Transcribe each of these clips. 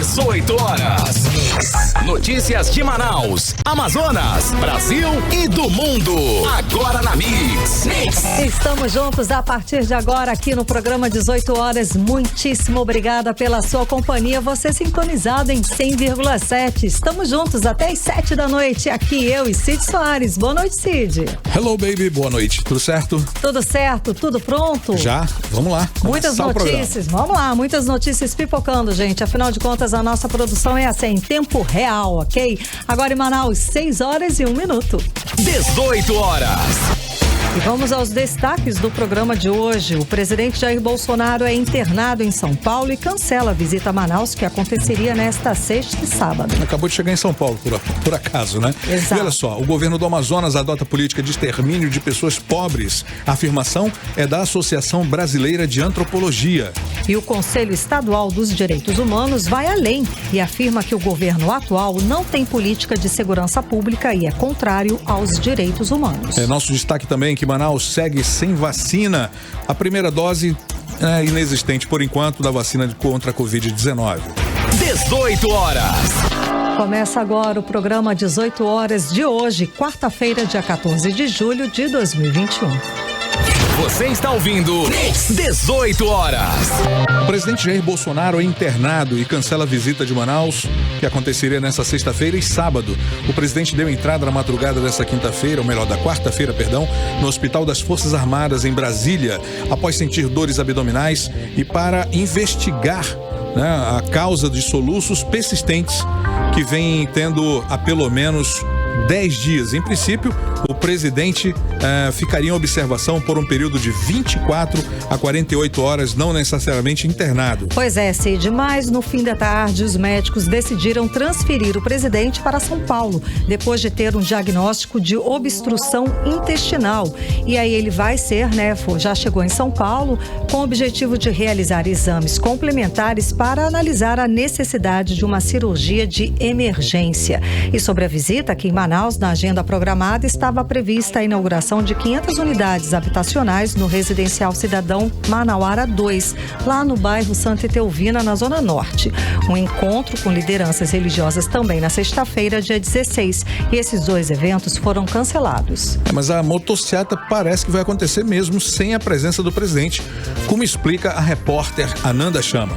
18 horas. Notícias de Manaus, Amazonas, Brasil e do mundo. Agora na Mix. Estamos juntos a partir de agora aqui no programa 18 horas. Muitíssimo obrigada pela sua companhia. Você sintonizado em 100,7. Estamos juntos até as 7 da noite. Aqui eu e Cid Soares. Boa noite, Cid. Hello, baby. Boa noite. Tudo certo? Tudo certo. Tudo pronto? Já. Vamos lá. Muitas notícias. Vamos lá. Muitas notícias pipocando, gente. Afinal de contas, a nossa produção é assim, em tempo real, ok? Agora em Manaus, 6 horas e 1 minuto. 18 horas. E vamos aos destaques do programa de hoje. O presidente Jair Bolsonaro é internado em São Paulo e cancela a visita a Manaus, que aconteceria nesta sexta e sábado. Acabou de chegar em São Paulo, por acaso, né? Exato. E olha só, o governo do Amazonas adota política de extermínio de pessoas pobres. A afirmação é da Associação Brasileira de Antropologia. E o Conselho Estadual dos Direitos Humanos vai além e afirma que o governo atual não tem política de segurança pública e é contrário aos direitos humanos. Nosso destaque também que Manaus segue sem vacina. A primeira dose é inexistente por enquanto da vacina contra a Covid-19. 18 horas. Começa agora o programa 18 horas de hoje, quarta-feira, dia 14 de julho de 2021. Você está ouvindo 18 horas. O presidente Jair Bolsonaro é internado e cancela a visita de Manaus, que aconteceria nesta sexta-feira e sábado. O presidente deu entrada na madrugada dessa quinta-feira, ou melhor, da quarta-feira, perdão, no Hospital das Forças Armadas, em Brasília, após sentir dores abdominais e para investigar, né, a causa de soluços persistentes que vem tendo há pelo menos 10 dias. Em princípio, o presidente ficaria em observação por um período de 24 a 48 horas, não necessariamente internado. Pois é, Cid, mas no fim da tarde os médicos decidiram transferir o presidente para São Paulo, depois de ter um diagnóstico de obstrução intestinal. E aí ele vai ser, já chegou em São Paulo, com o objetivo de realizar exames complementares para analisar a necessidade de uma cirurgia de emergência. E sobre a visita aqui em Manaus, na agenda programada, estava prevista a inauguração de 500 unidades habitacionais no residencial Cidadão Manauara 2, lá no bairro Santa Etelvina, na Zona Norte. Um encontro com lideranças religiosas também na sexta-feira, dia 16. E esses dois eventos foram cancelados. Mas a motociata parece que vai acontecer mesmo sem a presença do presidente, como explica a repórter Ananda Chama.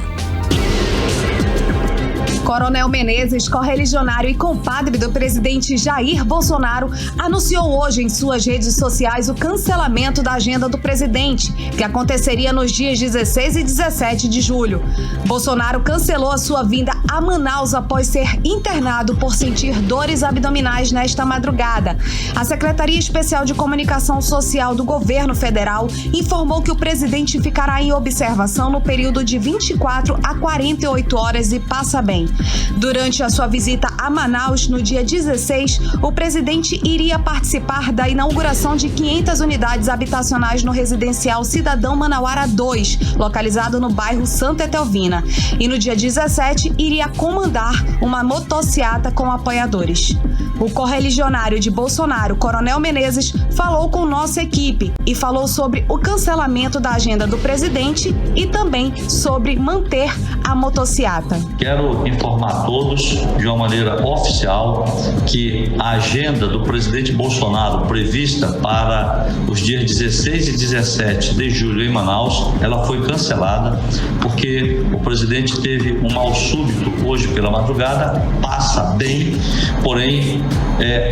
Coronel Menezes, correligionário e compadre do presidente Jair Bolsonaro, anunciou hoje em suas redes sociais o cancelamento da agenda do presidente, que aconteceria nos dias 16 e 17 de julho. Bolsonaro cancelou a sua vinda a Manaus após ser internado por sentir dores abdominais nesta madrugada. A Secretaria Especial de Comunicação Social do Governo Federal informou que o presidente ficará em observação no período de 24 a 48 horas e passa bem. Durante a sua visita a Manaus, no dia 16, o presidente iria participar da inauguração de 500 unidades habitacionais no residencial Cidadão Manauara 2, localizado no bairro Santa Etelvina. E no dia 17, iria comandar uma motociata com apoiadores. O correligionário de Bolsonaro, Coronel Menezes, falou com nossa equipe e falou sobre o cancelamento da agenda do presidente e também sobre manter a motociata. Quero informar a todos, de uma maneira oficial, que a agenda do presidente Bolsonaro prevista para os dias 16 e 17 de julho em Manaus, ela foi cancelada porque o presidente teve um mal súbito hoje pela madrugada, passa bem, porém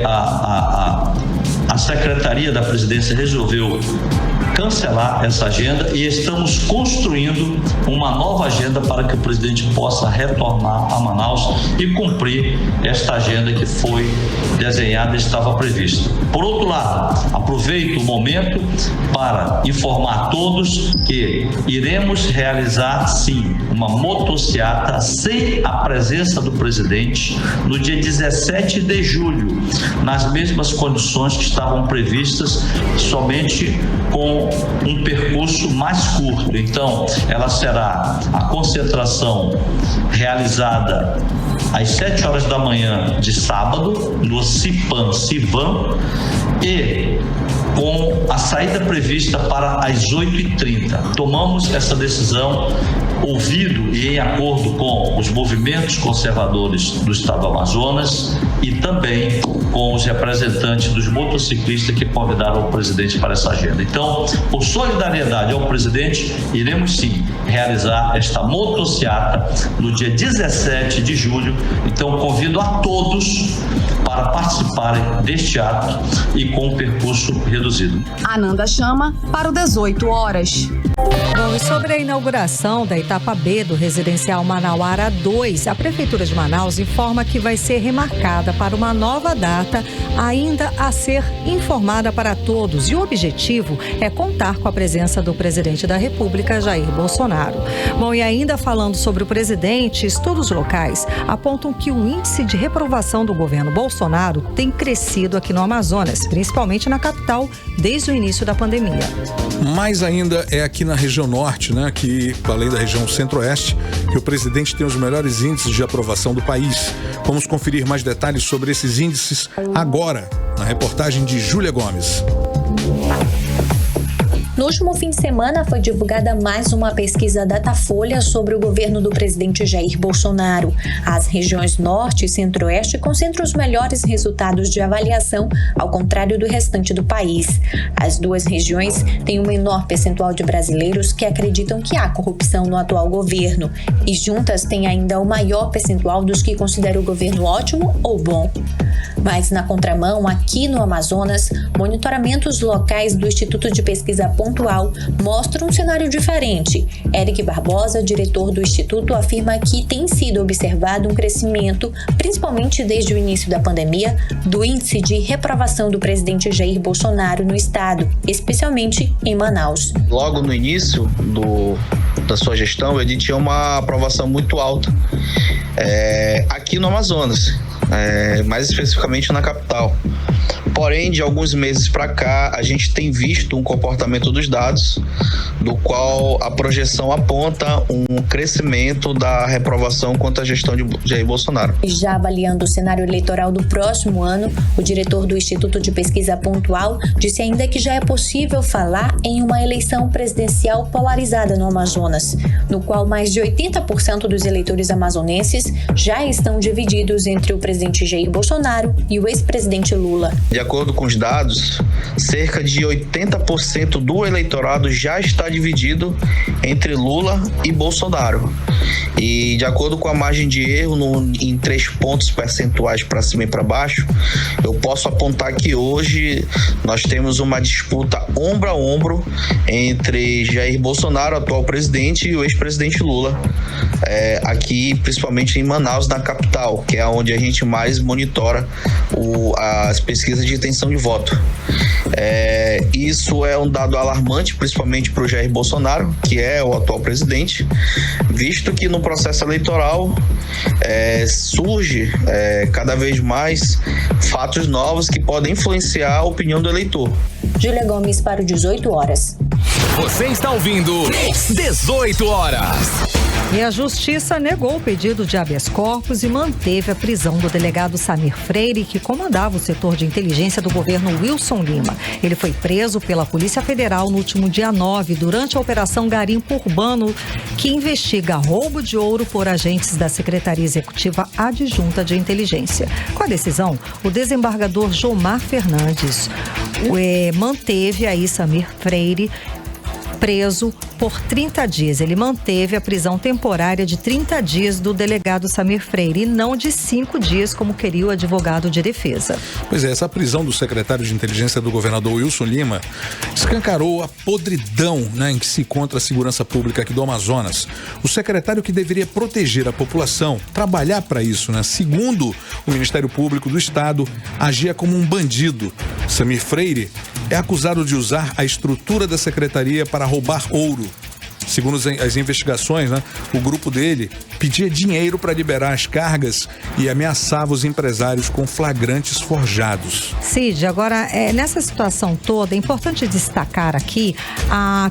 a Secretaria da Presidência resolveu cancelar essa agenda e estamos construindo uma nova agenda para que o presidente possa retornar a Manaus e cumprir esta agenda que foi desenhada e estava prevista. Por outro lado, aproveito o momento para informar a todos que iremos realizar, sim, uma motociata sem a presença do presidente no dia 17 de julho, nas mesmas condições que estavam previstas, somente com um percurso mais curto. Então, ela será a concentração realizada às 7 horas da manhã de sábado, no Civan, e com a saída prevista para as 8h30. Tomamos essa decisão ouvido e em acordo com os movimentos conservadores do estado do Amazonas e também com os representantes dos motociclistas que convidaram o presidente para essa agenda. Então, por solidariedade ao presidente, iremos sim realizar esta motociata no dia 17 de julho. Então, convido a todos para participarem deste ato e com um percurso reduzido. Ananda chama para o 18 horas. Bom, e sobre a inauguração da etapa B do residencial Manauara 2, a Prefeitura de Manaus informa que vai ser remarcada para uma nova data, ainda a ser informada para todos. E o objetivo é contar com a presença do presidente da República, Jair Bolsonaro. Bom, e ainda falando sobre o presidente, estudos locais apontam que o índice de reprovação do governo Bolsonaro tem crescido aqui no Amazonas, principalmente na capital, desde o início da pandemia. Mais ainda é aqui na região norte, né, que além da região centro-oeste, que o presidente tem os melhores índices de aprovação do país. Vamos conferir mais detalhes sobre esses índices agora, na reportagem de Júlia Gomes. No último fim de semana foi divulgada mais uma pesquisa Datafolha sobre o governo do presidente Jair Bolsonaro. As regiões Norte e Centro-Oeste concentram os melhores resultados de avaliação, ao contrário do restante do país. As duas regiões têm um menor percentual de brasileiros que acreditam que há corrupção no atual governo e juntas têm ainda o maior percentual dos que consideram o governo ótimo ou bom. Mas na contramão, aqui no Amazonas, monitoramentos locais do Instituto de Pesquisa Pontual mostram um cenário diferente. Eric Barbosa, diretor do Instituto, afirma que tem sido observado um crescimento, principalmente desde o início da pandemia, do índice de reprovação do presidente Jair Bolsonaro no estado, especialmente em Manaus. Logo no início da sua gestão, ele tinha uma aprovação muito alta aqui no Amazonas, mais especificamente na capital. Porém, de alguns meses para cá, a gente tem visto um comportamento dos dados, do qual a projeção aponta um crescimento da reprovação quanto à gestão de Jair Bolsonaro. Já avaliando o cenário eleitoral do próximo ano, o diretor do Instituto de Pesquisa Pontual disse ainda que já é possível falar em uma eleição presidencial polarizada no Amazonas, no qual mais de 80% dos eleitores amazonenses já estão divididos entre o presidente Jair Bolsonaro e o ex-presidente Lula. De acordo com os dados, cerca de 80% do eleitorado já está dividido entre Lula e Bolsonaro. E de acordo com a margem de erro em 3 pontos percentuais para cima e para baixo, eu posso apontar que hoje nós temos uma disputa ombro a ombro entre Jair Bolsonaro, atual presidente, e o ex-presidente Lula, aqui principalmente em Manaus, na capital, que é onde a gente mais monitora as pesquisas de intenção de voto. Isso é um dado alarmante, principalmente para o Jair Bolsonaro, que é o atual presidente, visto que no processo eleitoral surge cada vez mais fatos novos que podem influenciar a opinião do eleitor. Júlia Gomes para o 18 horas. Você está ouvindo 18 horas. E a Justiça negou o pedido de habeas corpus e manteve a prisão do delegado Samir Freire, que comandava o setor de inteligência do governo Wilson Lima. Ele foi preso pela Polícia Federal no último dia 9, durante a Operação Garimpo Urbano, que investiga roubo de ouro por agentes da Secretaria Executiva Adjunta de Inteligência. Com a decisão, o desembargador Jomar Fernandes manteve aí Samir Freire preso por 30 dias. Ele manteve a prisão temporária de 30 dias do delegado Samir Freire e não de 5 dias, como queria o advogado de defesa. Pois é, essa prisão do secretário de inteligência do governador Wilson Lima escancarou a podridão, em que se encontra a segurança pública aqui do Amazonas. O secretário que deveria proteger a população, trabalhar para isso, segundo o Ministério Público do Estado, agia como um bandido. Samir Freire é acusado de usar a estrutura da secretaria para roubar ouro. Segundo as investigações, o grupo dele pedia dinheiro para liberar as cargas e ameaçava os empresários com flagrantes forjados. Cid, agora, nessa situação toda, é importante destacar aqui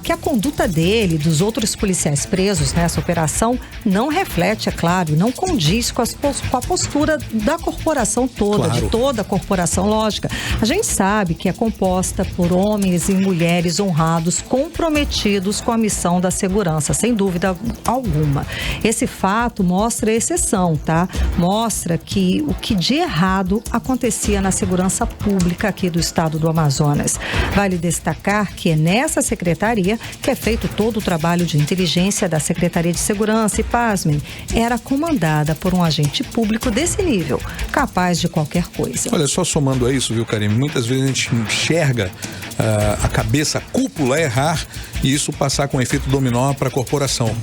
que a conduta dele, dos outros policiais presos nessa operação, não reflete, é claro, não condiz com a postura da corporação toda, claro, de toda a corporação, lógica. A gente sabe que é composta por homens e mulheres honrados, comprometidos com a missão da segurança, sem dúvida alguma. Esse fato mostra a exceção, tá? Mostra que o que de errado acontecia na segurança pública aqui do estado do Amazonas. Vale destacar que é nessa secretaria que é feito todo o trabalho de inteligência da Secretaria de Segurança e, pasmem, era comandada por um agente público desse nível, capaz de qualquer coisa. Olha, só somando a isso, viu, Karime? Muitas vezes a gente enxerga a cabeça, a cúpula errar e isso passar com efeito dominó para a corporação.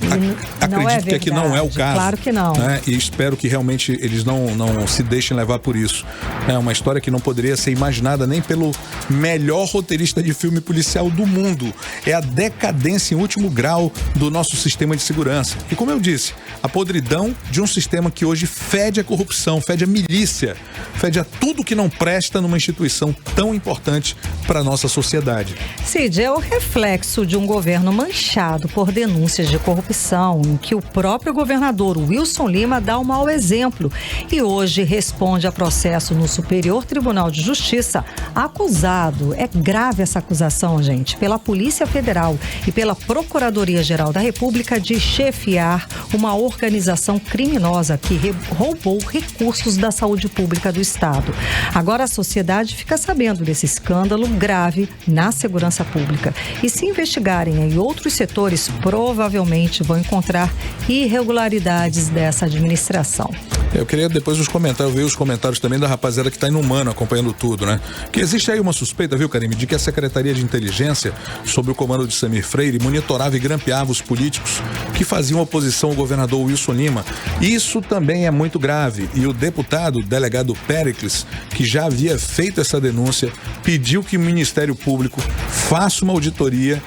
Acredito que aqui não é o caso. Claro que não. Né? E espero que realmente eles não se deixem levar por isso. É uma história que não poderia ser imaginada nem pelo melhor roteirista de filme policial do mundo. É a decadência em último grau do nosso sistema de segurança. E como eu disse, a podridão de um sistema que hoje fede a corrupção, fede a milícia, fede a tudo que não presta numa instituição tão importante para a nossa sociedade. Cid, é o reflexo de um governo manchado por denúncias de corrupção, em que o próprio governador Wilson Lima dá um mau exemplo e hoje responde a processo no Superior Tribunal de Justiça, acusado, é grave essa acusação, gente, pela Polícia Federal e pela Procuradoria-Geral da República de chefiar uma organização criminosa que roubou recursos da saúde pública do estado. Agora a sociedade fica sabendo desse escândalo grave na segurança pública. E se investigarem em outros setores, provavelmente vão encontrar irregularidades dessa administração. Eu queria depois ver os comentários também da rapaziada que está inumano acompanhando tudo, né? Que existe aí uma suspeita, viu, Karime, de que a Secretaria de Inteligência, sob o comando de Samir Freire, monitorava e grampeava os políticos que faziam oposição ao governador Wilson Lima. Isso também é muito grave. E o delegado Péricles, que já havia feito essa denúncia, pediu que o Ministério Público faça uma auditoria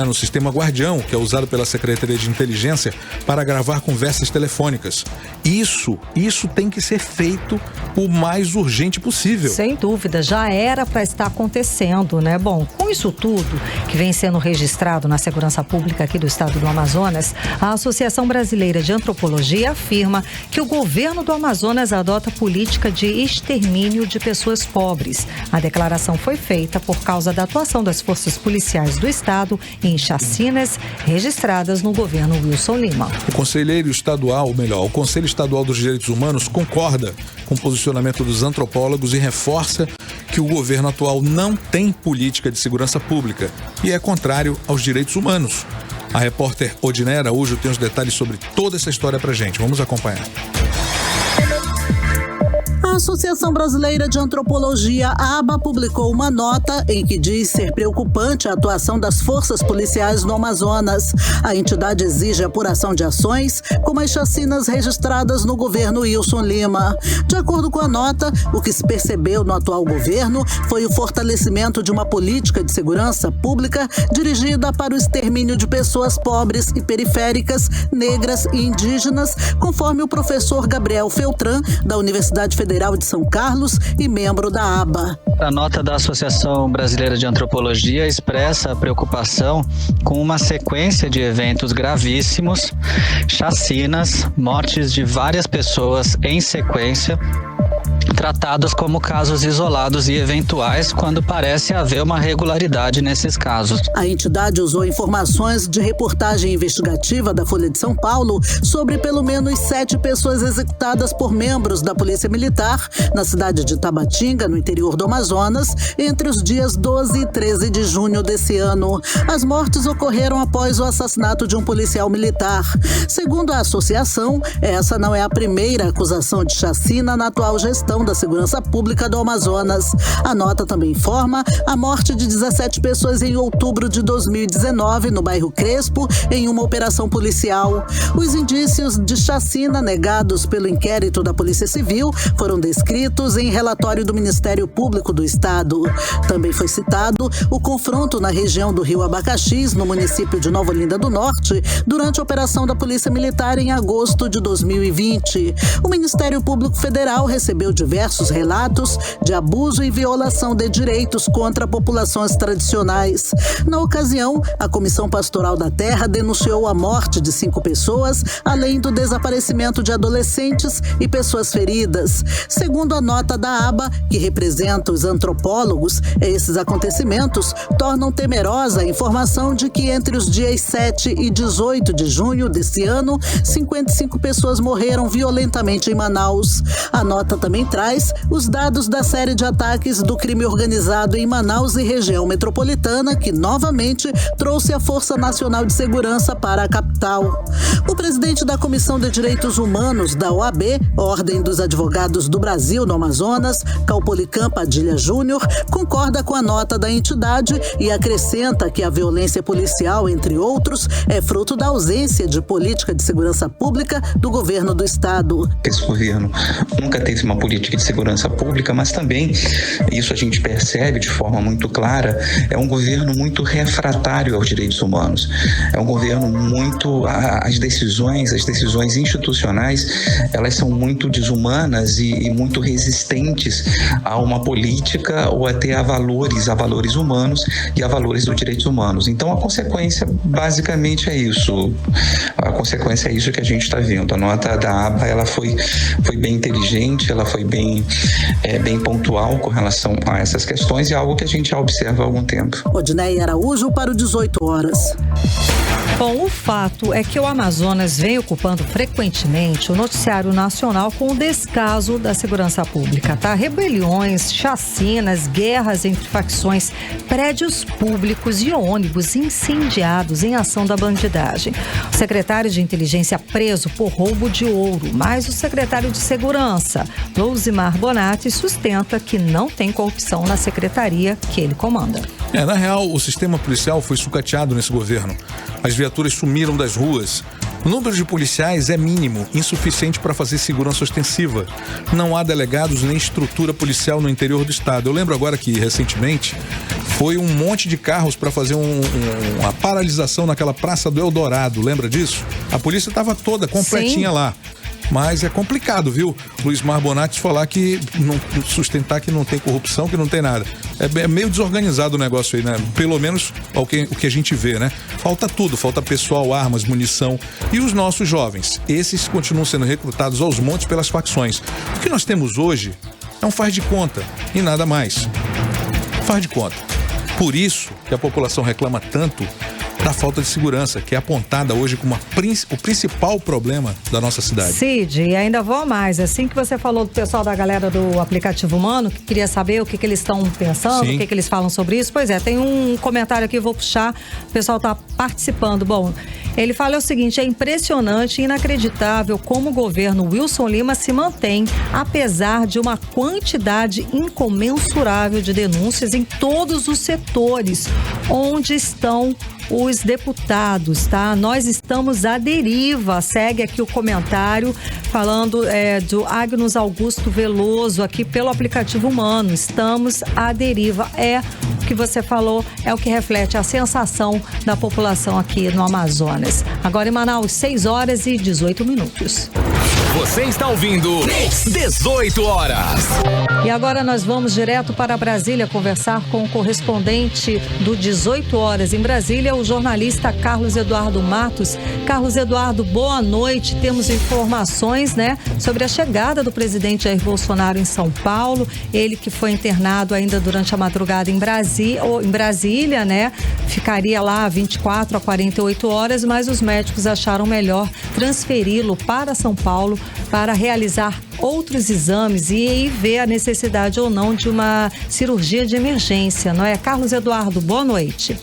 no sistema Guardião, que é usado pela Secretaria de Inteligência para gravar conversas telefônicas. Isso tem que ser feito o mais urgente possível. Sem dúvida, já era para estar acontecendo, né? Bom, com isso tudo que vem sendo registrado na segurança pública aqui do estado do Amazonas, a Associação Brasileira de Antropologia afirma que o governo do Amazonas adota política de extermínio de pessoas pobres. A declaração foi feita por causa da atuação das forças policiais do estado em chacinas registradas no governo Wilson Lima. O Conselho Estadual dos Direitos Humanos concorda com o posicionamento dos antropólogos e reforça que o governo atual não tem política de segurança pública e é contrário aos direitos humanos. A repórter Odinê Araújo tem os detalhes sobre toda essa história pra gente. Vamos acompanhar. A Associação Brasileira de Antropologia, ABA, publicou uma nota em que diz ser preocupante a atuação das forças policiais no Amazonas. A entidade exige a apuração de ações, como as chacinas registradas no governo Wilson Lima. De acordo com a nota, o que se percebeu no atual governo foi o fortalecimento de uma política de segurança pública dirigida para o extermínio de pessoas pobres e periféricas, negras e indígenas, conforme o professor Gabriel Feltran, da Universidade Federal de São Carlos e membro da ABA. A nota da Associação Brasileira de Antropologia expressa a preocupação com uma sequência de eventos gravíssimos, chacinas, mortes de várias pessoas em sequência, tratados como casos isolados e eventuais, quando parece haver uma regularidade nesses casos. A entidade usou informações de reportagem investigativa da Folha de São Paulo sobre pelo menos 7 pessoas executadas por membros da Polícia Militar na cidade de Tabatinga, no interior do Amazonas, entre os dias 12 e 13 de junho desse ano. As mortes ocorreram após o assassinato de um policial militar. Segundo a associação, essa não é a primeira acusação de chacina na atual gestão da da Segurança Pública do Amazonas. A nota também informa a morte de 17 pessoas em outubro de 2019 no bairro Crespo, em uma operação policial. Os indícios de chacina negados pelo inquérito da Polícia Civil foram descritos em relatório do Ministério Público do Estado. Também foi citado o confronto na região do Rio Abacaxis, no município de Nova Olinda do Norte, durante a operação da Polícia Militar em agosto de 2020. O Ministério Público Federal recebeu diversos relatos de abuso e violação de direitos contra populações tradicionais. Na ocasião, a Comissão Pastoral da Terra denunciou a morte de 5 pessoas, além do desaparecimento de adolescentes e pessoas feridas. Segundo a nota da aba, que representa os antropólogos, esses acontecimentos tornam temerosa a informação de que entre os dias 7 e 18 de junho deste ano, 55 pessoas morreram violentamente em Manaus. A nota também traz os dados da série de ataques do crime organizado em Manaus e região metropolitana, que novamente trouxe a Força Nacional de Segurança para a capital. O presidente da Comissão de Direitos Humanos da OAB, Ordem dos Advogados do Brasil no Amazonas, Caupolicán Padilha Júnior, concorda com a nota da entidade e acrescenta que a violência policial, entre outros, é fruto da ausência de política de segurança pública do governo do estado. Esse governo nunca teve uma política de segurança pública, mas também, isso a gente percebe de forma muito clara, é um governo muito refratário aos direitos humanos. É um governo muito... As decisões institucionais, elas são muito desumanas e muito resistentes a uma política ou até a valores humanos e a valores dos direitos humanos. Então, a consequência, basicamente, é isso. A consequência é isso que a gente está vendo. A nota da aba, ela foi bem inteligente, ela foi bem pontual com relação a essas questões e é algo que a gente já observa há algum tempo. Odneia Araújo para o 18 horas. Bom, o fato é que o Amazonas vem ocupando frequentemente o noticiário nacional com o descaso da segurança pública, tá? Rebeliões, chacinas, guerras entre facções, prédios públicos e ônibus incendiados em ação da bandidagem. O secretário de inteligência preso por roubo de ouro, mas o secretário de segurança, Lousimar Bonatti, sustenta que não tem corrupção na secretaria que ele comanda. Na real, o sistema policial foi sucateado nesse governo. As viaturas sumiram das ruas. O número de policiais é mínimo, insuficiente para fazer segurança ostensiva. Não há delegados nem estrutura policial no interior do estado. Eu lembro agora que, recentemente, foi um monte de carros para fazer uma paralisação naquela Praça do Eldorado. Lembra disso? A polícia estava toda, completinha. Sim. Lá. Mas é complicado, viu? Lousimar Bonatti falar sustentar que não tem corrupção, que não tem nada. É meio desorganizado o negócio aí, né? Pelo menos o que a gente vê, né? Falta tudo, falta pessoal, armas, munição. E os nossos jovens, esses continuam sendo recrutados aos montes pelas facções. O que nós temos hoje é um faz de conta e nada mais. Faz de conta. Por isso que a população reclama tanto da falta de segurança, que é apontada hoje como o principal problema da nossa cidade. Cid, e ainda vou mais, assim que você falou do pessoal da galera do aplicativo humano, que queria saber o que eles estão pensando, Sim. O que eles falam sobre isso, pois é, tem um comentário aqui, eu vou puxar, o pessoal está participando. Bom, ele fala o seguinte: é impressionante e inacreditável como o governo Wilson Lima se mantém, apesar de uma quantidade incomensurável de denúncias em todos os setores onde estão os deputados, tá? Nós estamos à deriva. Segue aqui o comentário falando do Agnus Augusto Veloso aqui pelo aplicativo humano. Estamos à deriva. O que você falou é o que reflete a sensação da população aqui no Amazonas. Agora em Manaus, 6 horas e 18 minutos. Você está ouvindo 18 horas. E agora nós vamos direto para Brasília conversar com o correspondente do 18 horas em Brasília, o jornalista Carlos Eduardo Matos. Carlos Eduardo, boa noite. Temos informações, sobre a chegada do presidente Jair Bolsonaro em São Paulo. Ele que foi internado ainda durante a madrugada em Brasília, Ficaria lá 24 a 48 horas, mas os médicos acharam melhor transferi-lo para São Paulo para realizar outros exames e aí ver a necessidade ou não de uma cirurgia de emergência, não é? Carlos Eduardo, boa noite.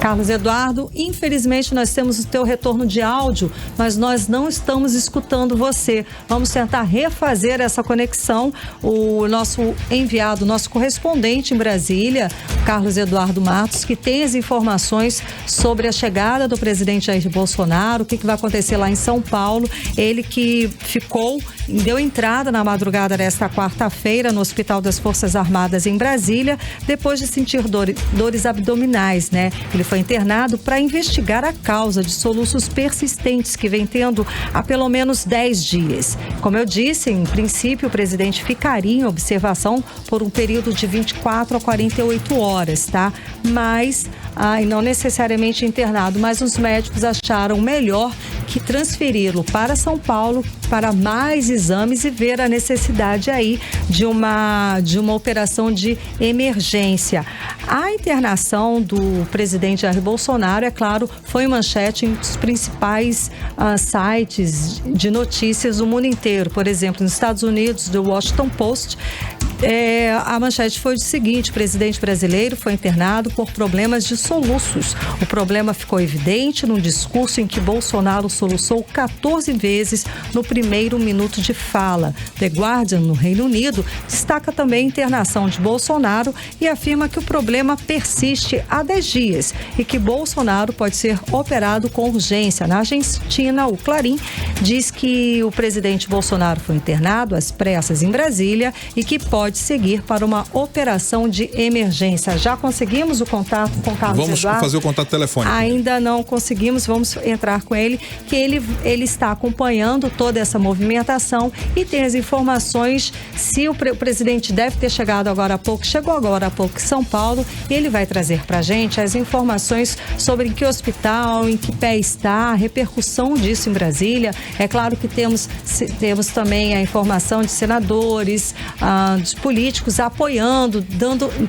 Carlos Eduardo, infelizmente nós temos o teu retorno de áudio, mas nós não estamos escutando você. Vamos tentar refazer essa conexão. O nosso enviado, nosso correspondente em Brasília, Carlos Eduardo Matos, que tem as informações sobre a chegada do presidente Jair Bolsonaro, o que vai acontecer lá em São Paulo. Ele que deu entrada na madrugada desta quarta-feira no Hospital das Forças Armadas em Brasília, depois de sentir dores abdominais, né? Ele foi internado para investigar a causa de soluços persistentes que vem tendo há pelo menos 10 dias. Como eu disse, em princípio, o presidente ficaria em observação por um período de 24 a 48 horas, tá? Mas, não necessariamente internado, mas os médicos acharam melhor que transferi-lo para São Paulo para mais exames e ver a necessidade aí de uma operação de emergência. A internação do presidente Jair Bolsonaro, é claro, foi manchete em os principais sites de notícias do mundo inteiro. Por exemplo, nos Estados Unidos, do Washington Post, a manchete foi o seguinte: o presidente brasileiro foi internado por problemas de soluços. O problema ficou evidente num discurso em que Bolsonaro soluçou 14 vezes no primeiro minuto de fala. The Guardian, no Reino Unido, destaca também a internação de Bolsonaro e afirma que o problema persiste há 10 dias e que Bolsonaro pode ser operado com urgência. Na Argentina, o Clarim diz que o presidente Bolsonaro foi internado às pressas em Brasília e que pode seguir para uma operação de emergência. Já conseguimos o contato com o Carlos Eduardo? Vamos fazer o contato telefônico. Ainda não conseguimos, vamos entrar com ele, que ele está acompanhando toda essa movimentação e tem as informações se o presidente deve ter chegado agora há pouco, chegou agora há pouco em São Paulo, e ele vai trazer pra gente as informações sobre em que hospital, em que pé está, a repercussão disso em Brasília. É claro que temos também a informação de senadores, de políticos apoiando,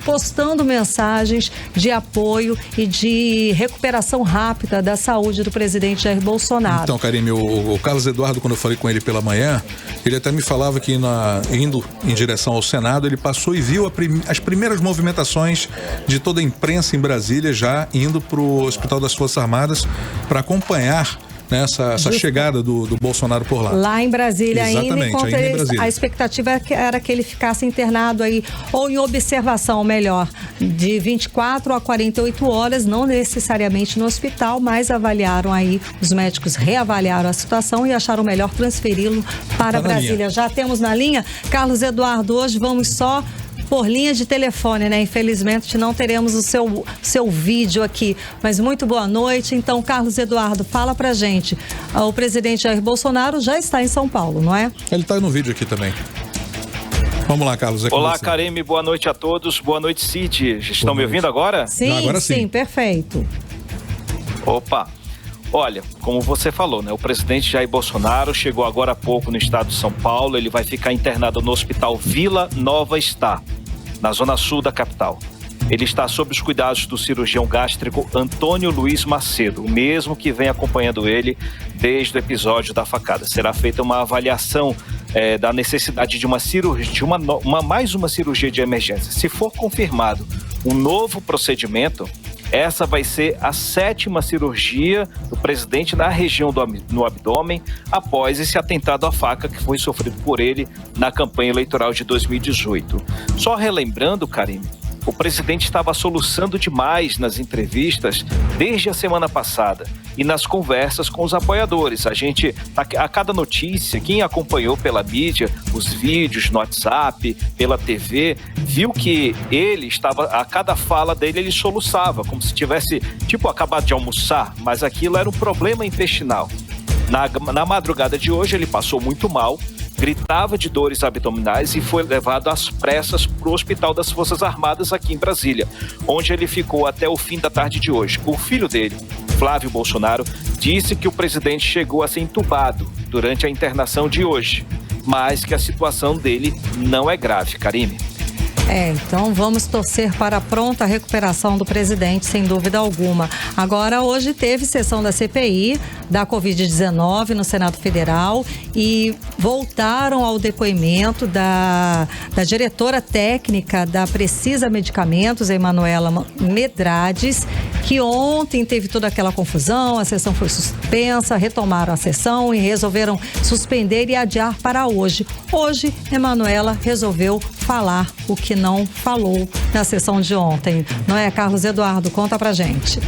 postando mensagens de apoio e de recuperação rápida da saúde do presidente Jair Bolsonaro. Então, Karime, o Carlos Eduardo, quando eu falei com ele pela manhã, ele até me falava que indo em direção ao Senado, ele passou e viu as primeiras movimentações de toda a imprensa em Brasília, já indo para o Hospital das Forças Armadas para acompanhar essa chegada do Bolsonaro por lá. Lá em Brasília. Exatamente, ainda em Brasília. A expectativa era que ele ficasse internado aí, ou em observação, melhor, de 24 a 48 horas, não necessariamente no hospital, mas avaliaram aí, os médicos reavaliaram a situação e acharam melhor transferi-lo para Brasília. Já temos na linha Carlos Eduardo. Hoje vamos só por linha de telefone, né? Infelizmente não teremos o seu vídeo aqui, mas muito boa noite. Então, Carlos Eduardo, fala pra gente. O presidente Jair Bolsonaro já está em São Paulo, não é? Ele está no vídeo aqui também. Vamos lá, Carlos. Olá, Karime, boa noite a todos. Boa noite, Cid. Estão me ouvindo agora? Sim, agora sim, perfeito. Opa. Olha, como você falou, né? O presidente Jair Bolsonaro chegou agora há pouco no estado de São Paulo. Ele vai ficar internado no Hospital Vila Nova Está, na zona sul da capital. Ele está sob os cuidados do cirurgião gástrico Antônio Luiz Macedo, o mesmo que vem acompanhando ele desde o episódio da facada. Será feita uma avaliação da necessidade de uma cirurgia, mais uma cirurgia de emergência. Se for confirmado um novo procedimento, essa vai ser a 7ª cirurgia do presidente na região no abdômen após esse atentado à faca que foi sofrido por ele na campanha eleitoral de 2018. Só relembrando, Karime, o presidente estava soluçando demais nas entrevistas desde a semana passada e nas conversas com os apoiadores. A cada notícia, quem acompanhou pela mídia, os vídeos no WhatsApp, pela TV, viu que ele estava, a cada fala dele ele soluçava, como se tivesse, acabado de almoçar, mas aquilo era um problema intestinal. Na madrugada de hoje ele passou muito mal, gritava de dores abdominais e foi levado às pressas para o Hospital das Forças Armadas aqui em Brasília, onde ele ficou até o fim da tarde de hoje. O filho dele, Flávio Bolsonaro, disse que o presidente chegou a ser entubado durante a internação de hoje, mas que a situação dele não é grave, Karime. Então vamos torcer para a pronta recuperação do presidente, sem dúvida alguma. Agora, hoje teve sessão da CPI da Covid-19 no Senado Federal e voltaram ao depoimento da diretora técnica da Precisa Medicamentos, Emanuela Medrades, que ontem teve toda aquela confusão, a sessão foi suspensa, retomaram a sessão e resolveram suspender e adiar para hoje. Hoje, Emanuela resolveu falar o que não falou na sessão de ontem. Não é, Carlos Eduardo? Conta pra gente.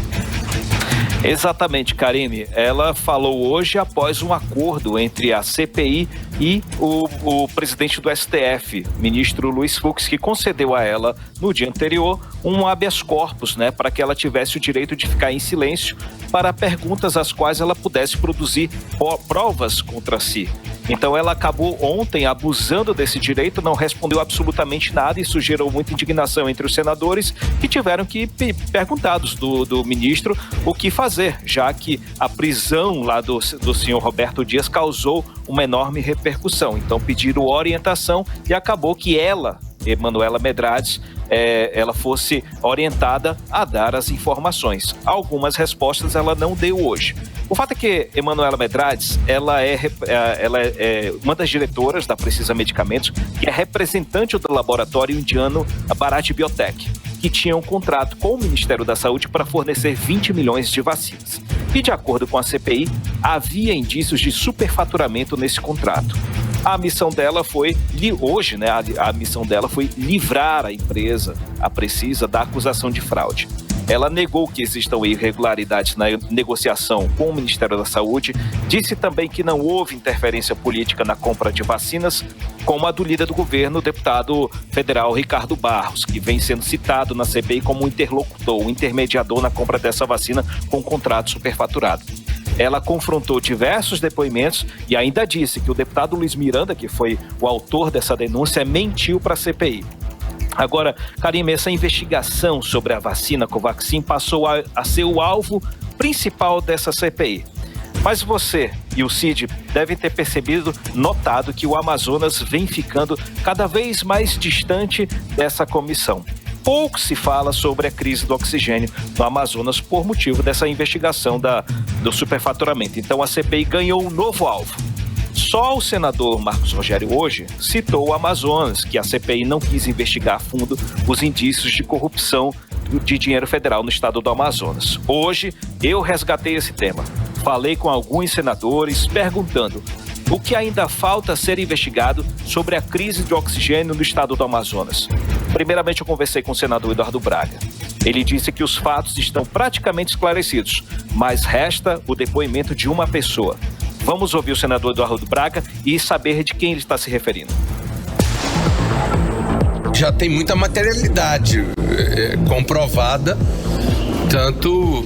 Exatamente, Karine. Ela falou hoje após um acordo entre a CPI e o presidente do STF, ministro Luiz Fux, que concedeu a ela, no dia anterior, um habeas corpus, para que ela tivesse o direito de ficar em silêncio para perguntas às quais ela pudesse produzir provas contra si. Então ela acabou ontem abusando desse direito, não respondeu absolutamente nada. Isso gerou muita indignação entre os senadores, que tiveram que perguntados do ministro o que fazer, já que a prisão lá do senhor Roberto Dias causou uma enorme repercussão. Então pediram orientação e acabou que ela, Emanuela Medrades, ela fosse orientada a dar as informações. Algumas respostas ela não deu hoje. O fato é que Emanuela Medrades, ela é uma das diretoras da Precisa Medicamentos, que é representante do laboratório indiano Bharat Biotech, que tinha um contrato com o Ministério da Saúde para fornecer 20 milhões de vacinas. E de acordo com a CPI, havia indícios de superfaturamento nesse contrato. A missão dela foi, hoje, a missão dela foi livrar a empresa, a Precisa, da acusação de fraude. Ela negou que existam irregularidades na negociação com o Ministério da Saúde, disse também que não houve interferência política na compra de vacinas, como a do líder do governo, o deputado federal Ricardo Barros, que vem sendo citado na CPI como um interlocutor, um intermediador na compra dessa vacina com contrato superfaturado. Ela confrontou diversos depoimentos e ainda disse que o deputado Luiz Miranda, que foi o autor dessa denúncia, mentiu para a CPI. Agora, Karime, essa investigação sobre a vacina Covaxin passou a ser o alvo principal dessa CPI. Mas você e o Cid devem ter notado que o Amazonas vem ficando cada vez mais distante dessa comissão. Pouco se fala sobre a crise do oxigênio no Amazonas por motivo dessa investigação do superfaturamento. Então a CPI ganhou um novo alvo. Só o senador Marcos Rogério hoje citou o Amazonas, que a CPI não quis investigar a fundo os indícios de corrupção de dinheiro federal no estado do Amazonas. Hoje eu resgatei esse tema. Falei com alguns senadores perguntando o que ainda falta ser investigado sobre a crise de oxigênio no estado do Amazonas. Primeiramente, eu conversei com o senador Eduardo Braga. Ele disse que os fatos estão praticamente esclarecidos, mas resta o depoimento de uma pessoa. Vamos ouvir o senador Eduardo Braga e saber de quem ele está se referindo. Já tem muita materialidade comprovada, tanto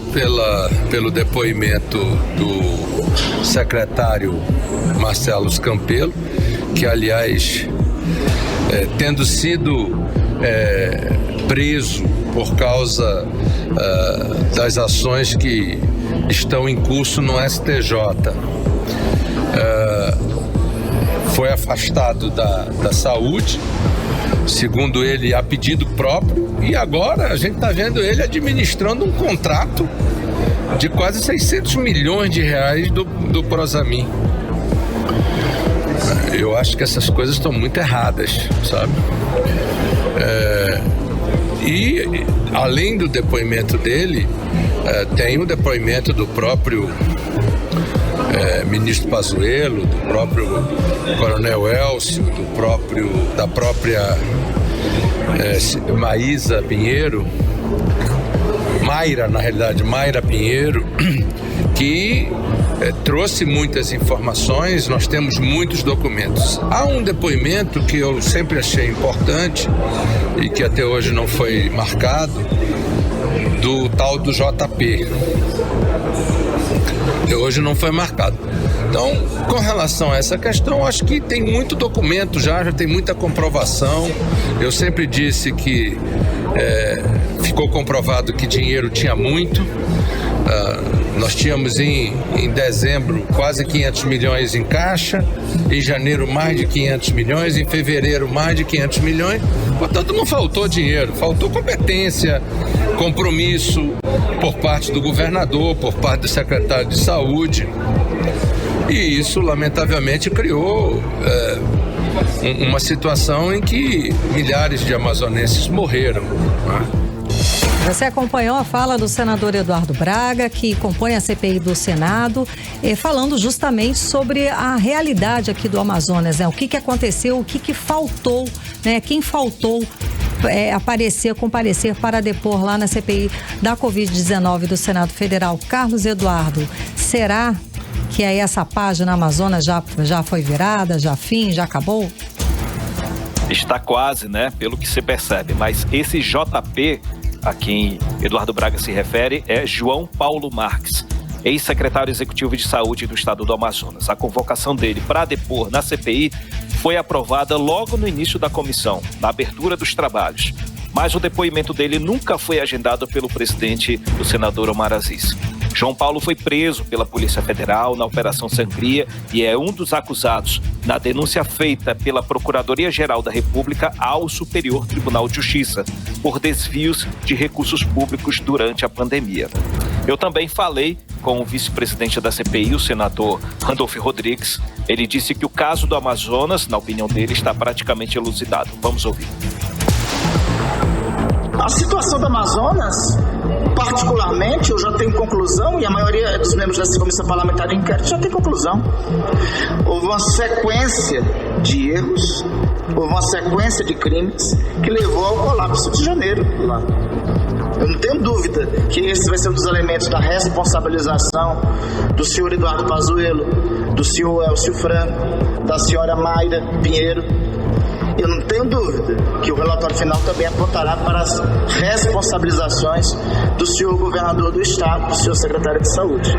pelo depoimento do secretário Marcelo Campelo, que, aliás, tendo sido preso por causa das ações que estão em curso no STJ, foi afastado da saúde, segundo ele, a pedido próprio, e agora a gente está vendo ele administrando um contrato de quase 600 milhões de reais do Prosamin. Eu acho que essas coisas estão muito erradas, sabe? E além do depoimento dele, tem o depoimento do próprio ministro Pazuello, do próprio coronel Elcio, da própria Mayra Pinheiro, que trouxe muitas informações. Nós temos muitos documentos. Há um depoimento que eu sempre achei importante e que até hoje não foi marcado, do tal do JP. Hoje não foi marcado. Então, com relação a essa questão, acho que tem muito documento já tem muita comprovação. Eu sempre disse que ficou comprovado que dinheiro tinha muito Nós tínhamos em dezembro quase 500 milhões em caixa, em janeiro mais de 500 milhões, em fevereiro mais de 500 milhões. Portanto, não faltou dinheiro, faltou competência, compromisso por parte do governador, por parte do secretário de saúde. E isso, lamentavelmente, criou uma situação em que milhares de amazonenses morreram, né? Você acompanhou a fala do senador Eduardo Braga, que compõe a CPI do Senado, falando justamente sobre a realidade aqui do Amazonas, né? O que aconteceu, o que faltou, né? Quem faltou comparecer para depor lá na CPI da Covid-19 do Senado Federal. Carlos Eduardo, será que aí essa página Amazonas já foi virada, já acabou? Está quase, né? Pelo que se percebe, mas esse JP a quem Eduardo Braga se refere é João Paulo Marques, ex-secretário executivo de saúde do estado do Amazonas. A convocação dele para depor na CPI foi aprovada logo no início da comissão, na abertura dos trabalhos. Mas o depoimento dele nunca foi agendado pelo presidente, o senador Omar Aziz. João Paulo foi preso pela Polícia Federal na Operação Sangria e é um dos acusados na denúncia feita pela Procuradoria-Geral da República ao Superior Tribunal de Justiça por desvios de recursos públicos durante a pandemia. Eu também falei com o vice-presidente da CPI, o senador Randolfo Rodrigues. Ele disse que o caso do Amazonas, na opinião dele, está praticamente elucidado. Vamos ouvir. A situação do Amazonas, particularmente, eu já tenho conclusão, e a maioria dos membros dessa comissão parlamentar de inquérito já tem conclusão. Houve uma sequência de erros, houve uma sequência de crimes que levou ao colapso de janeiro lá. Eu não tenho dúvida que esse vai ser um dos elementos da responsabilização do senhor Eduardo Pazuello, do senhor Elcio Franco, da senhora Mayra Pinheiro. Eu não tenho dúvida que o relatório final também apontará para as responsabilizações do senhor governador do estado, do senhor secretário de saúde.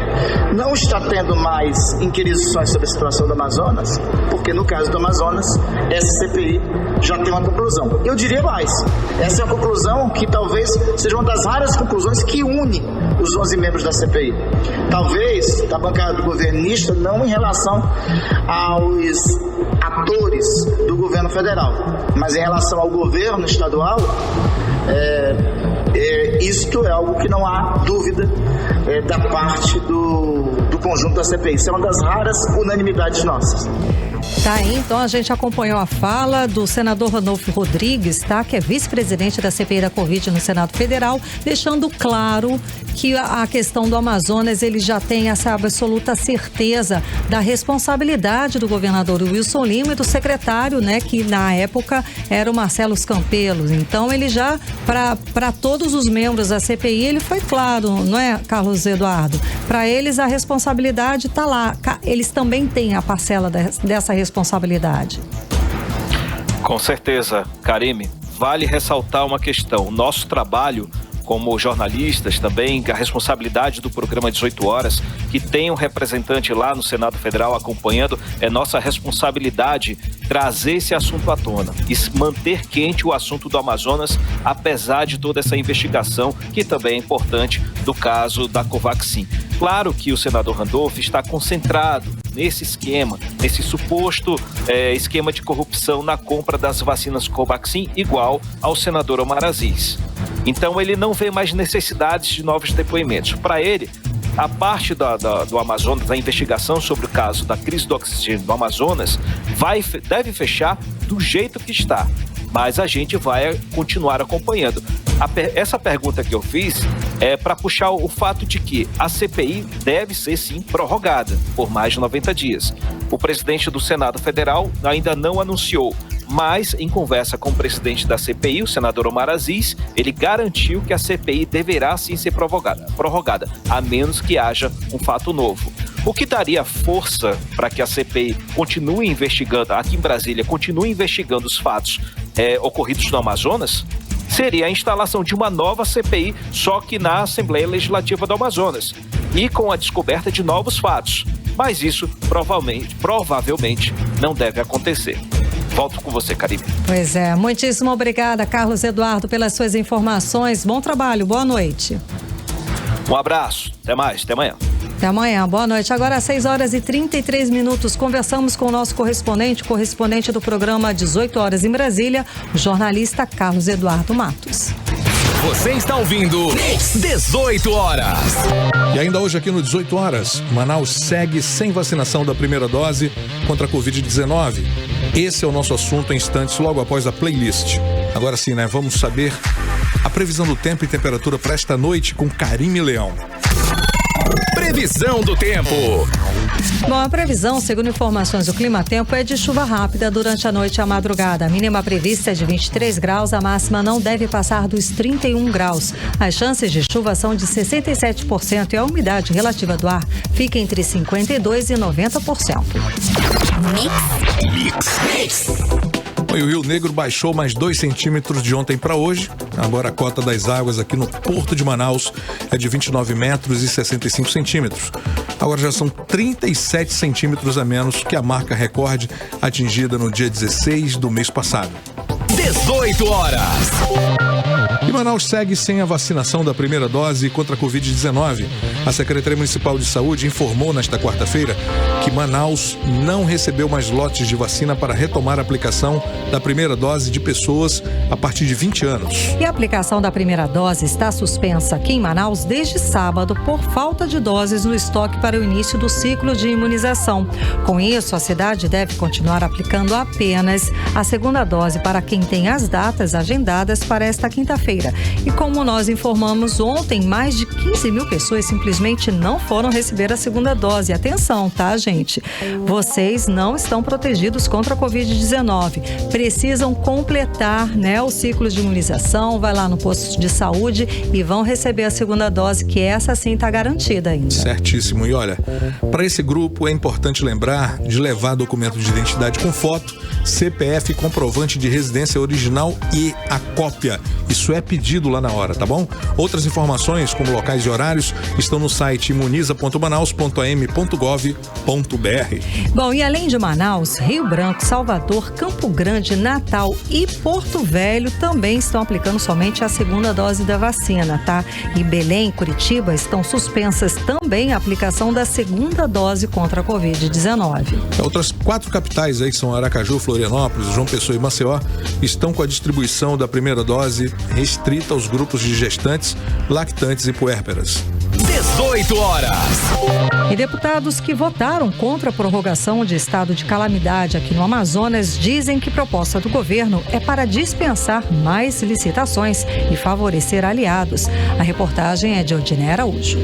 Não está tendo mais inquisições sobre a situação do Amazonas, porque no caso do Amazonas, essa CPI já tem uma conclusão. Eu diria mais, essa é uma conclusão que talvez seja uma das raras conclusões que une os 11 membros da CPI. Talvez da bancada do governista, não em relação aos atores do governo federal, mas em relação ao governo estadual, isto é algo que não há dúvida da parte do conjunto da CPI. Isso é uma das raras unanimidades nossas. Tá aí, então a gente acompanhou a fala do senador Randolfo Rodrigues, tá? Que é vice-presidente da CPI da Covid no Senado Federal, deixando claro que a questão do Amazonas, ele já tem essa absoluta certeza da responsabilidade do governador Wilson Lima e do secretário, né? Que na época era o Marcelo Campelo. Então ele já, para todos os membros da CPI, ele foi claro, não é, Carlos Eduardo? Para eles a responsabilidade está lá. Eles também têm a parcela dessa responsabilidade. Com certeza, Karime. Vale ressaltar uma questão. Nosso trabalho como jornalistas também, a responsabilidade do programa 18 Horas, que tem um representante lá no Senado Federal acompanhando, é nossa responsabilidade trazer esse assunto à tona e manter quente o assunto do Amazonas, apesar de toda essa investigação, que também é importante do caso da Covaxin. Claro que o senador Randolfo está concentrado nesse esquema, nesse suposto esquema de corrupção na compra das vacinas Covaxin, igual ao senador Omar Aziz. Então ele não vê mais necessidades de novos depoimentos. Para ele, a parte do Amazonas, da investigação sobre o caso da crise do oxigênio do Amazonas, deve fechar do jeito que está. Mas a gente vai continuar acompanhando. Essa pergunta que eu fiz é para puxar o fato de que a CPI deve ser, sim, prorrogada por mais de 90 dias. O presidente do Senado Federal ainda não anunciou, mas em conversa com o presidente da CPI, o senador Omar Aziz, ele garantiu que a CPI deverá, sim, ser prorrogada, a menos que haja um fato novo. O que daria força para que a CPI continue investigando, aqui em Brasília, continue investigando os fatos ocorridos no Amazonas, seria a instalação de uma nova CPI, só que na Assembleia Legislativa do Amazonas, e com a descoberta de novos fatos. Mas isso provavelmente não deve acontecer. Volto com você, Karime. Pois é, muitíssimo obrigada, Carlos Eduardo, pelas suas informações. Bom trabalho, boa noite. Um abraço, até mais, até amanhã. Até amanhã. Boa noite. Agora às 6h33. Conversamos com o nosso correspondente do programa 18 horas em Brasília, o jornalista Carlos Eduardo Matos. Você está ouvindo 18 horas. E ainda hoje aqui no 18 horas, Manaus segue sem vacinação da primeira dose contra a Covid-19. Esse é o nosso assunto em instantes, logo após a playlist. Agora sim, né? Vamos saber a previsão do tempo e temperatura para esta noite com Karime Leão. Previsão do tempo. Bom, a previsão, segundo informações do Climatempo, é de chuva rápida durante a noite e a madrugada. A mínima prevista é de 23 graus, a máxima não deve passar dos 31 graus. As chances de chuva são de 67% e a umidade relativa do ar fica entre 52% e 90%. Mix. E o Rio Negro baixou mais 2 centímetros de ontem para hoje. Agora a cota das águas aqui no Porto de Manaus é de 29 metros e 65 centímetros. Agora já são 37 centímetros a menos que a marca recorde atingida no dia 16 do mês passado. 18 horas. E Manaus segue sem a vacinação da primeira dose contra a Covid-19. A Secretaria Municipal de Saúde informou nesta quarta-feira que Manaus não recebeu mais lotes de vacina para retomar a aplicação da primeira dose de pessoas a partir de 20 anos. E a aplicação da primeira dose está suspensa aqui em Manaus desde sábado por falta de doses no estoque para o início do ciclo de imunização. Com isso, a cidade deve continuar aplicando apenas a segunda dose para quem tem as datas agendadas para esta quinta-feira. E como nós informamos ontem, mais de 15 mil pessoas simplesmente não foram receber a segunda dose. Atenção, tá, gente? Vocês não estão protegidos contra a Covid-19. Precisam completar, né, o ciclo de imunização, vai lá no posto de saúde e vão receber a segunda dose, que essa sim está garantida ainda. Certíssimo. E olha, para esse grupo é importante lembrar de levar documento de identidade com foto, CPF, comprovante de residência original e a cópia. Isso é pedido lá na hora, tá bom? Outras informações, como locais e horários, estão no site imuniza.manaus.am.gov.br. Bom, e além de Manaus, Rio Branco, Salvador, Campo Grande, Natal e Porto Velho também estão aplicando somente a segunda dose da vacina, tá? E Belém e Curitiba estão suspensas também a aplicação da segunda dose contra a Covid-19. Outras 4 capitais aí, que são Aracaju, Florianópolis, João Pessoa e Maceió, estão com a distribuição da primeira dose restrita aos grupos de gestantes, lactantes e puérperas. 18 horas. E deputados que votaram contra a prorrogação de estado de calamidade aqui no Amazonas dizem que a proposta do governo é para dispensar mais licitações e favorecer aliados. A reportagem é de Odinê Araújo.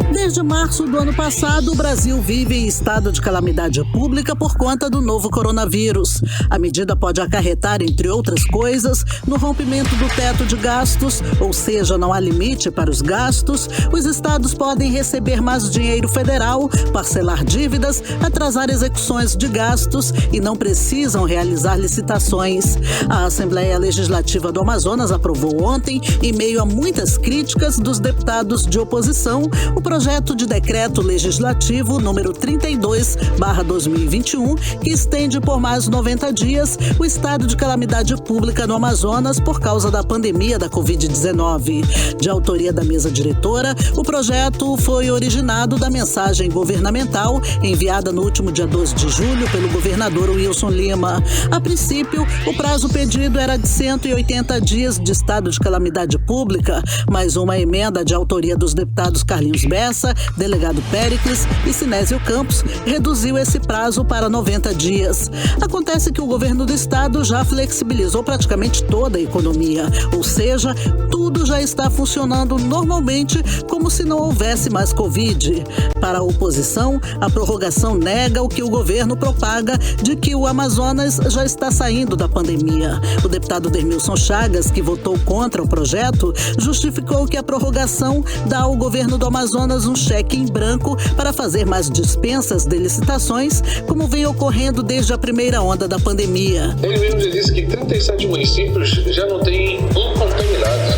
Desde março do ano passado, o Brasil vive em estado de calamidade pública por conta do novo coronavírus. A medida pode acarretar, entre outras coisas, no rompimento do teto de gastos, ou seja, não há limite para os gastos. Os estados podem receber mais dinheiro federal, parcelar dívidas, atrasar execuções de gastos e não precisam realizar licitações. A Assembleia Legislativa do Amazonas aprovou ontem, em meio a muitas críticas dos deputados de oposição, o projeto de decreto legislativo número 32/2021, que estende por mais 90 dias o estado de calamidade pública no Amazonas por causa da pandemia da Covid-19. De autoria da mesa diretora, o projeto foi originado da mensagem governamental enviada no último dia 12 de julho pelo governador Wilson Lima. A princípio, o prazo pedido era de 180 dias de estado de calamidade pública, mas uma emenda de autoria dos deputados Carlinhos Bessa, delegado Péricles e Sinésio Campos reduziu esse prazo para 90 dias. Acontece que o governo do estado já flexibilizou praticamente toda a economia, ou seja, tudo já está funcionando normalmente como se não houvesse mais Covid. Para a oposição, a prorrogação nega o que o governo propaga de que o Amazonas já está saindo da pandemia. O deputado Dermilson Chagas, que votou contra o projeto, justificou que a prorrogação dá ao governo do Amazonas um cheque em branco para fazer mais dispensas de licitações, como vem ocorrendo desde a primeira onda da pandemia. Ele mesmo já disse que 37 municípios já não têm um contaminado.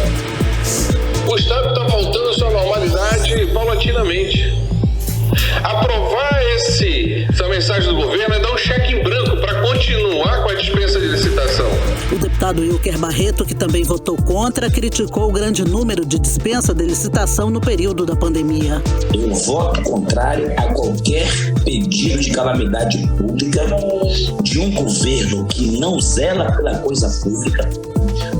O estado está voltando à sua normalidade paulatinamente. Aprovar essa mensagem do governo é dar um cheque em branco para continuar com a dispensa de licitação. O deputado deputado Wilker Barreto, que também votou contra, criticou o grande número de dispensa de licitação no período da pandemia. Eu voto contrário a qualquer pedido de calamidade pública de um governo que não zela pela coisa pública,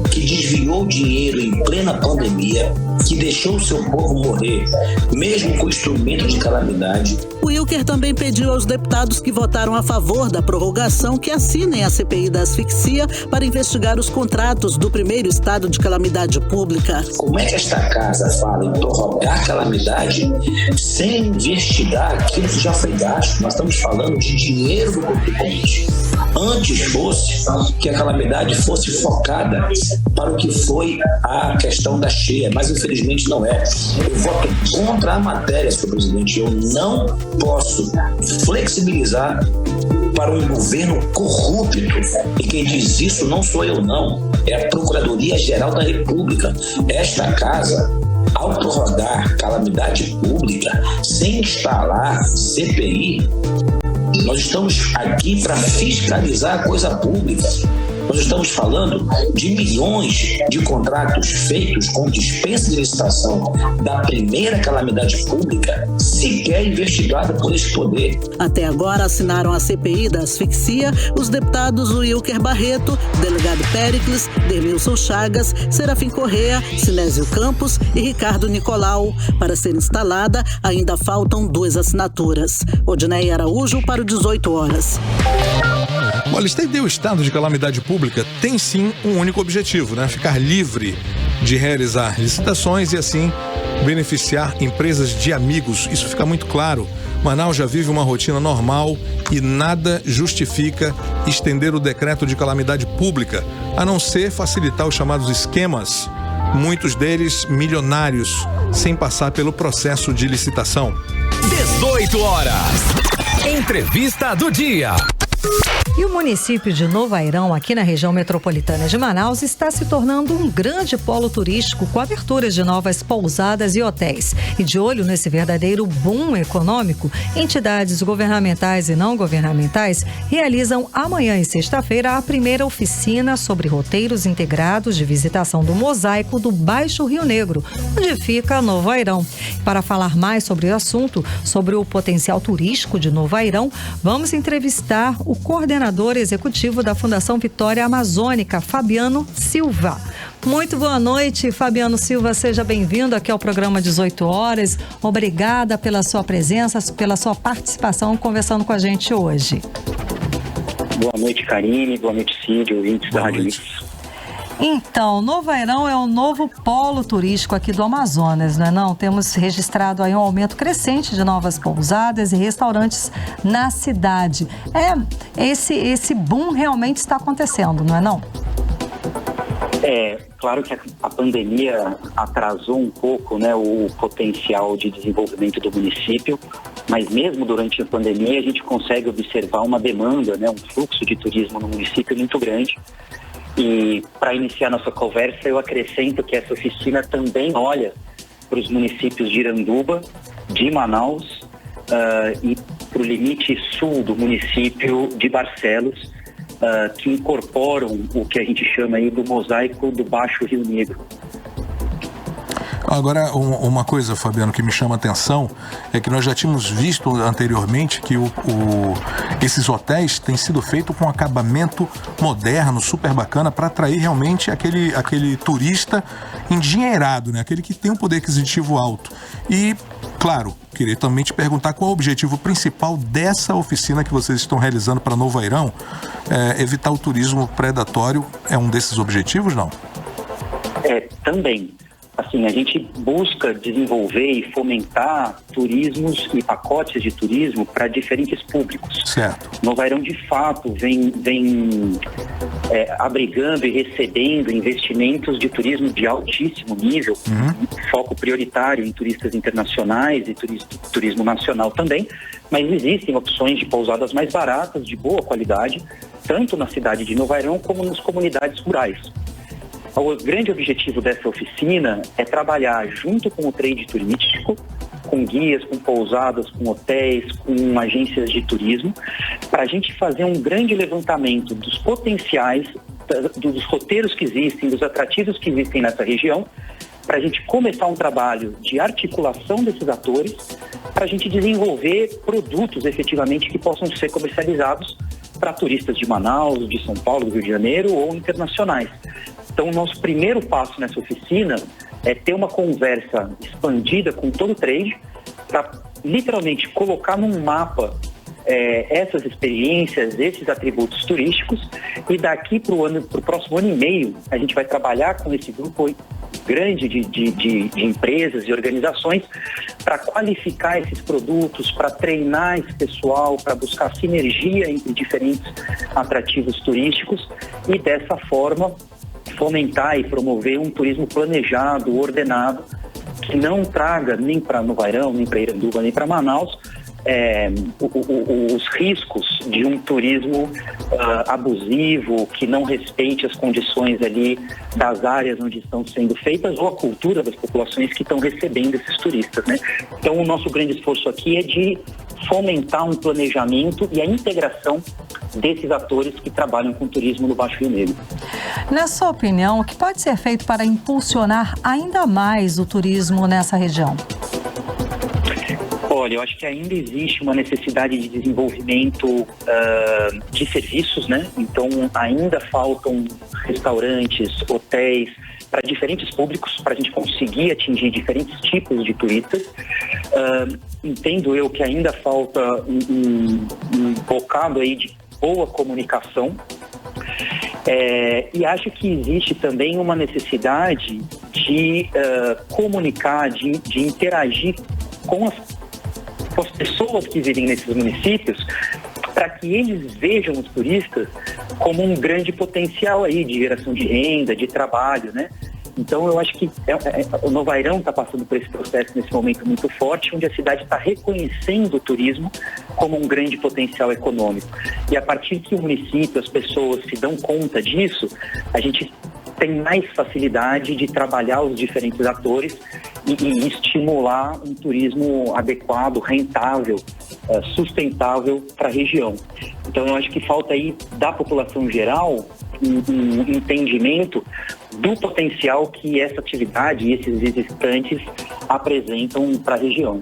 que desviou dinheiro em plena pandemia, que deixou o seu povo morrer, mesmo com instrumento de calamidade. O Wilker também pediu aos deputados que votaram a favor da prorrogação que assinem a CPI da asfixia para investigar os contratos do primeiro estado de calamidade pública. Como é que esta casa fala em prorrogar calamidade sem investigar aquilo que já foi gasto? Nós estamos falando de dinheiro do contribuinte. Antes fosse que a calamidade fosse focada para o que foi a questão da cheia, mas infelizmente não é. Eu voto contra a matéria, senhor presidente. Eu não posso flexibilizar para um governo corrupto. E quem diz isso não sou eu, não. É a Procuradoria-Geral da República. Esta casa, ao prorrogar calamidade pública, sem instalar CPI, nós estamos aqui para fiscalizar a coisa pública. Nós estamos falando de milhões de contratos feitos com dispensa de licitação da primeira calamidade pública, sequer investigada por esse poder. Até agora assinaram a CPI da asfixia os deputados Wilker Barreto, delegado Péricles, Dermilson Chagas, Serafim Correa, Sinésio Campos e Ricardo Nicolau. Para ser instalada, ainda faltam 2 assinaturas. Odinei Araújo para o 18 horas. Olha, estender o estado de calamidade pública tem sim um único objetivo, né? Ficar livre de realizar licitações e assim beneficiar empresas de amigos. Isso fica muito claro. Manaus já vive uma rotina normal e nada justifica estender o decreto de calamidade pública, a não ser facilitar os chamados esquemas, muitos deles milionários, sem passar pelo processo de licitação. 18 horas. Entrevista do dia. E o município de Novo Airão, aqui na região metropolitana de Manaus, está se tornando um grande polo turístico com aberturas de novas pousadas e hotéis. E de olho nesse verdadeiro boom econômico, entidades governamentais e não governamentais realizam amanhã e sexta-feira a primeira oficina sobre roteiros integrados de visitação do mosaico do Baixo Rio Negro, onde fica Novo Airão. Para falar mais sobre o assunto, sobre o potencial turístico de Novo Airão, vamos entrevistar o coordenador executivo da Fundação Vitória Amazônica, Fabiano Silva. Muito boa noite, Fabiano Silva, seja bem-vindo aqui ao programa 18 horas. Obrigada pela sua presença, pela sua participação conversando com a gente hoje. Boa noite, Karine, boa noite, Cid, ouvintes da Rádio Mix. Então, Novo Airão é o novo polo turístico aqui do Amazonas, não é não? Temos registrado aí um aumento crescente de novas pousadas e restaurantes na cidade. Esse boom realmente está acontecendo, não é não? Claro que a pandemia atrasou um pouco, né, o potencial de desenvolvimento do município, mas mesmo durante a pandemia a gente consegue observar uma demanda, né, um fluxo de turismo no município muito grande. E para iniciar nossa conversa, eu acrescento que essa oficina também olha para os municípios de Iranduba, de Manaus e para o limite sul do município de Barcelos, que incorporam o que a gente chama aí do mosaico do Baixo Rio Negro. Agora, uma coisa, Fabiano, que me chama a atenção é que nós já tínhamos visto anteriormente que esses hotéis têm sido feitos com acabamento moderno, super bacana, para atrair realmente aquele turista endinheirado, né? Aquele que tem um poder aquisitivo alto. E, claro, queria também te perguntar qual é o objetivo principal dessa oficina que vocês estão realizando para Novo Airão. Evitar o turismo predatório é um desses objetivos, não? Também. Assim, a gente busca desenvolver e fomentar turismos e pacotes de turismo para diferentes públicos. Certo. Novo Airão, de fato, vem abrigando e recebendo investimentos de turismo de altíssimo nível, foco prioritário em turistas internacionais e turismo nacional também, mas existem opções de pousadas mais baratas, de boa qualidade, tanto na cidade de Novo Airão como nas comunidades rurais. O grande objetivo dessa oficina é trabalhar junto com o trade turístico, com guias, com pousadas, com hotéis, com agências de turismo, para a gente fazer um grande levantamento dos potenciais dos roteiros que existem, dos atrativos que existem nessa região, para a gente começar um trabalho de articulação desses atores, para a gente desenvolver produtos efetivamente que possam ser comercializados para turistas de Manaus, de São Paulo, do Rio de Janeiro ou internacionais. Então, o nosso primeiro passo nessa oficina é ter uma conversa expandida com todo o trade para literalmente colocar num mapa essas experiências, esses atributos turísticos, e daqui para o próximo ano e meio a gente vai trabalhar com esse grupo grande de empresas e organizações para qualificar esses produtos, para treinar esse pessoal, para buscar sinergia entre diferentes atrativos turísticos e dessa forma fomentar e promover um turismo planejado, ordenado, que não traga nem para Novairão, nem para Iranduba, nem para Manaus os riscos de um turismo abusivo, que não respeite as condições ali das áreas onde estão sendo feitas ou a cultura das populações que estão recebendo esses turistas, né? Então, o nosso grande esforço aqui é de fomentar um planejamento e a integração desses atores que trabalham com turismo no Baixo Rio Negro. Na sua opinião, o que pode ser feito para impulsionar ainda mais o turismo nessa região? Olha, eu acho que ainda existe uma necessidade de desenvolvimento de serviços, né? Então, ainda faltam restaurantes, hotéis, para diferentes públicos, para a gente conseguir atingir diferentes tipos de turistas. Entendo eu que ainda falta um bocado aí de boa comunicação. E acho que existe também uma necessidade de comunicar, de interagir com as pessoas que vivem nesses municípios, para que eles vejam os turistas como um grande potencial aí de geração de renda, de trabalho, né? Então, eu acho que o Novairão está passando por esse processo nesse momento muito forte, onde a cidade está reconhecendo o turismo como um grande potencial econômico. E a partir que o município, as pessoas se dão conta disso, a gente tem mais facilidade de trabalhar os diferentes atores e estimular um turismo adequado, rentável, sustentável para a região. Então, eu acho que falta aí da população geral um entendimento do potencial que essa atividade e esses visitantes apresentam para a região.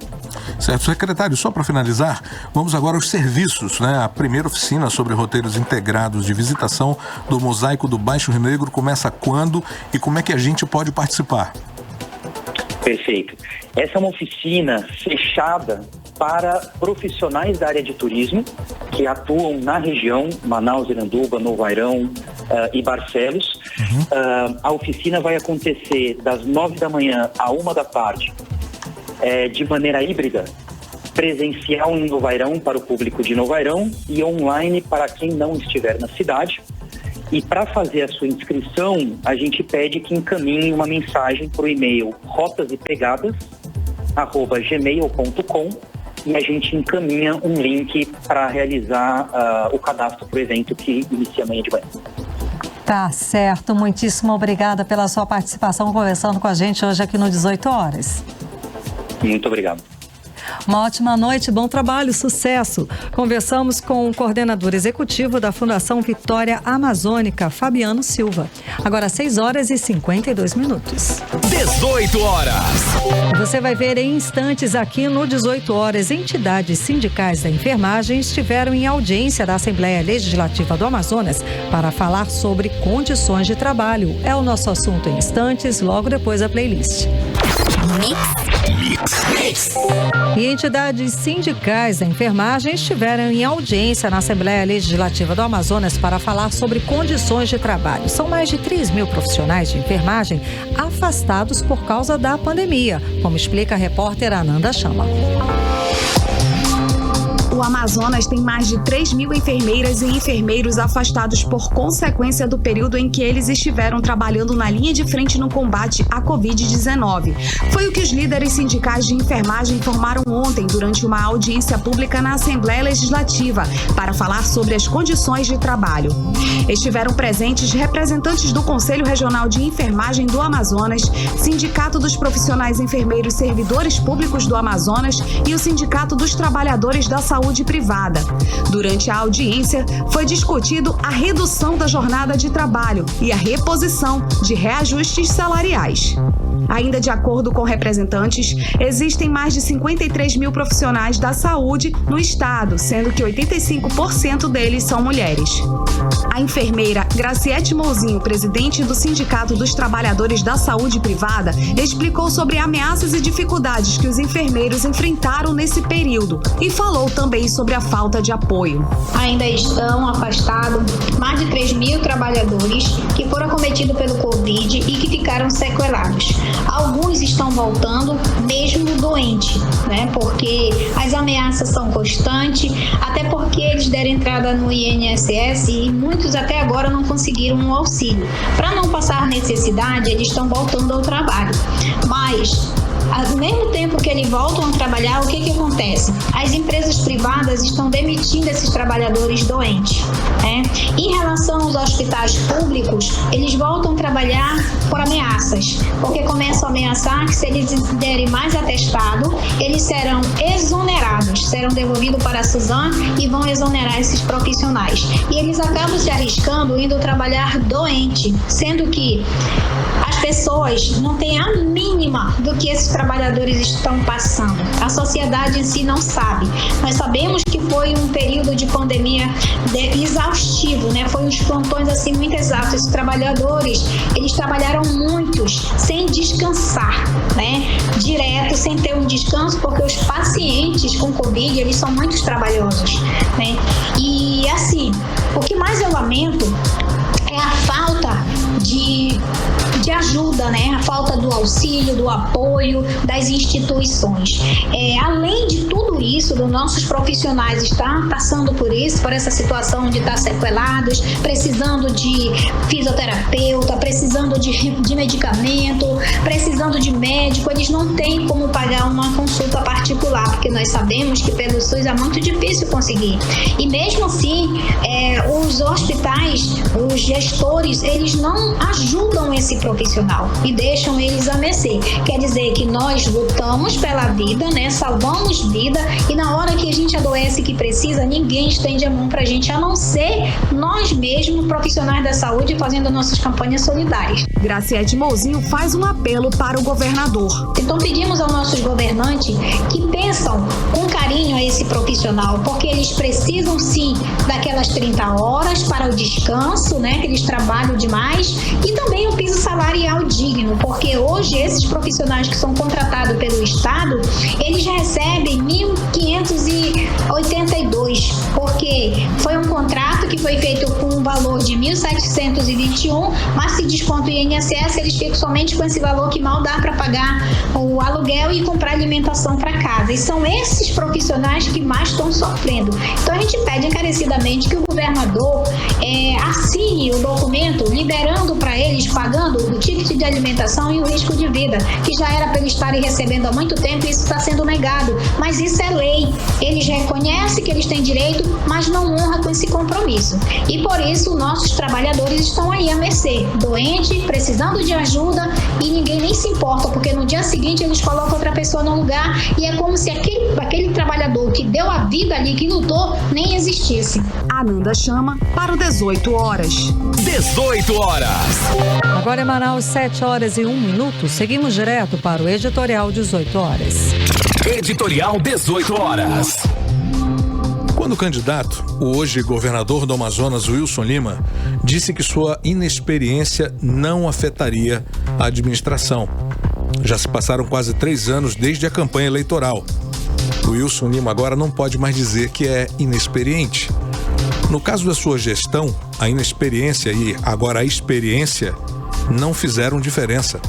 Certo, secretário, só para finalizar, vamos agora aos serviços, né? A primeira oficina sobre roteiros integrados de visitação do Mosaico do Baixo Rio Negro começa quando e como é que a gente pode participar? Perfeito. Essa é uma oficina fechada para profissionais da área de turismo que atuam na região, Manaus, Iranduba, Novairão e Barcelos. A oficina vai acontecer das 9 da manhã à 1 da tarde, de maneira híbrida, presencial em Novairão para o público de Novairão e online para quem não estiver na cidade. E para fazer a sua inscrição, a gente pede que encaminhe uma mensagem para o e-mail rotasepegadadas@gmail.com e a gente encaminha um link para realizar o cadastro para o evento que inicia amanhã de manhã. Tá certo, muitíssimo obrigada pela sua participação conversando com a gente hoje aqui no 18 horas. Muito obrigado. Uma ótima noite, bom trabalho, sucesso. Conversamos com o coordenador executivo da Fundação Vitória Amazônica, Fabiano Silva. Agora 6 horas e 52 minutos. 18 horas. Você vai ver em instantes aqui no 18 horas, entidades sindicais da enfermagem estiveram em audiência da Assembleia Legislativa do Amazonas para falar sobre condições de trabalho. É o nosso assunto em instantes, logo depois da playlist. E entidades sindicais da enfermagem estiveram em audiência na Assembleia Legislativa do Amazonas para falar sobre condições de trabalho. São mais de 3.000 profissionais de enfermagem afastados por causa da pandemia, como explica a repórter Ananda Chama. O Amazonas tem mais de 3.000 enfermeiras e enfermeiros afastados por consequência do período em que eles estiveram trabalhando na linha de frente no combate à Covid-19. Foi o que os líderes sindicais de enfermagem informaram ontem durante uma audiência pública na Assembleia Legislativa para falar sobre as condições de trabalho. Estiveram presentes representantes do Conselho Regional de Enfermagem do Amazonas, Sindicato dos Profissionais Enfermeiros Servidores Públicos do Amazonas e o Sindicato dos Trabalhadores da Saúde saúde privada. Durante a audiência, foi discutido a redução da jornada de trabalho e a reposição de reajustes salariais. Ainda de acordo com representantes, existem mais de 53 mil profissionais da saúde no estado, sendo que 85% deles são mulheres. A enfermeira Graciete Mouzinho, presidente do Sindicato dos Trabalhadores da Saúde Privada, explicou sobre ameaças e dificuldades que os enfermeiros enfrentaram nesse período e falou também sobre a falta de apoio. Ainda estão afastados mais de 3 mil trabalhadores que foram acometidos pelo Covid e que ficaram sequelados. Alguns estão voltando mesmo doentes, né? Porque as ameaças são constantes, até porque eles deram entrada no INSS e muitos até agora não conseguiram um auxílio. Para não passar necessidade, eles estão voltando ao trabalho. Mas ao mesmo tempo que eles voltam a trabalhar, o que acontece? As empresas privadas estão demitindo esses trabalhadores doentes, né? Em relação aos hospitais públicos, eles voltam a trabalhar por ameaças, porque começam a ameaçar que se eles derem mais atestado, eles serão exonerados, serão devolvidos para a Suzan e vão exonerar esses profissionais. E eles acabam se arriscando indo trabalhar doente, sendo que as pessoas não têm a mínima do que esses trabalhadores estão passando. A sociedade em si não sabe. Nós sabemos que foi um período de pandemia exaustivo, né? Foi uns plantões assim muito exaustos. Esses trabalhadores, eles trabalharam muitos sem descansar, né? Direto, sem ter um descanso, porque os pacientes com Covid, eles são muito trabalhosos, né? E assim, o que mais eu lamento é a falta de ajuda, né? A falta do auxílio, do apoio das instituições. Além de tudo isso, os nossos profissionais estão passando por isso, por essa situação de estar sequelados, precisando de fisioterapeuta, precisando de medicamento, precisando de médico. Eles não têm como pagar uma consulta particular, porque nós sabemos que pelo SUS é muito difícil conseguir. E mesmo assim, os hospitais, os gestores, eles não ajudam esse profissional e deixam eles a mercê. Quer dizer que nós lutamos pela vida, né? Salvamos vida, e na hora que a gente adoece, que precisa, ninguém estende a mão pra gente, a não ser nós mesmos, profissionais da saúde, fazendo nossas campanhas solidárias. Graciete Mouzinho faz um apelo para o governador. Então pedimos aos nossos governantes que pensam com carinho a esse profissional, porque eles precisam sim daquelas 30 horas para o descanso, né? Que eles trabalham demais, e também o piso salarial digno, porque hoje esses profissionais que são contratados pelo Estado, eles recebem 1.582, porque foi um contrato que foi feito com um valor de 1.721, mas se desconta o INSS, eles ficam somente com esse valor que mal dá para pagar o aluguel e comprar alimentação para casa. E são esses profissionais que mais estão sofrendo. Então a gente pede encarecidamente que o governador assine o documento liberando para eles, pagando o ticket de alimentação e o risco de vida, que já era para eles estarem recebendo há muito tempo, e isso está sendo negado. Mas isso é lei. Eles reconhecem que eles têm direito, mas não honram com esse compromisso. E por isso nossos trabalhadores estão aí à mercê, doente, precisando de ajuda, e ninguém nem se importa, porque no dia seguinte eles colocam outra pessoa no lugar, e é como se aquele trabalhador que deu a vida ali, que lutou, nem existisse. Ananda chama para o 18 horas. 18 horas. Agora é Manaus, 7 horas e 1 minuto. Seguimos direto para o Editorial 18 horas. Editorial 18 horas. Quando o candidato, o hoje governador do Amazonas, Wilson Lima, disse que sua inexperiência não afetaria a administração. Já se passaram quase 3 anos desde a campanha eleitoral. O Wilson Lima agora não pode mais dizer que é inexperiente. No caso da sua gestão, a inexperiência e agora a experiência não fizeram diferença.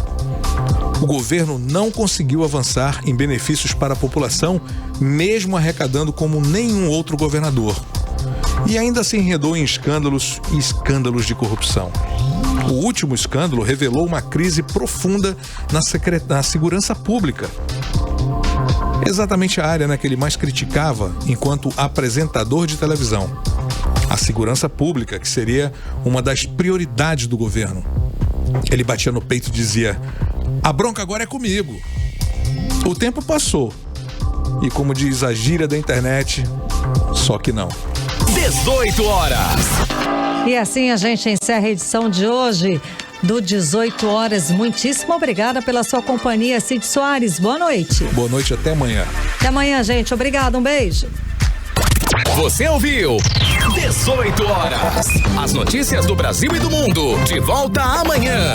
O governo não conseguiu avançar em benefícios para a população, mesmo arrecadando como nenhum outro governador. E ainda se enredou em escândalos e escândalos de corrupção. O último escândalo revelou uma crise profunda na segurança pública. Exatamente a área que ele mais criticava enquanto apresentador de televisão. A segurança pública, que seria uma das prioridades do governo. Ele batia no peito e dizia: "A bronca agora é comigo." O tempo passou e, como diz a gíria da internet, Só que não. 18 horas. E assim a gente encerra a edição de hoje do 18 horas. Muitíssimo obrigada pela sua companhia, Cid Soares. Boa noite. Boa noite, até amanhã. Até amanhã, gente. Obrigada, um beijo. Você ouviu 18 horas. As notícias do Brasil e do mundo. De volta amanhã.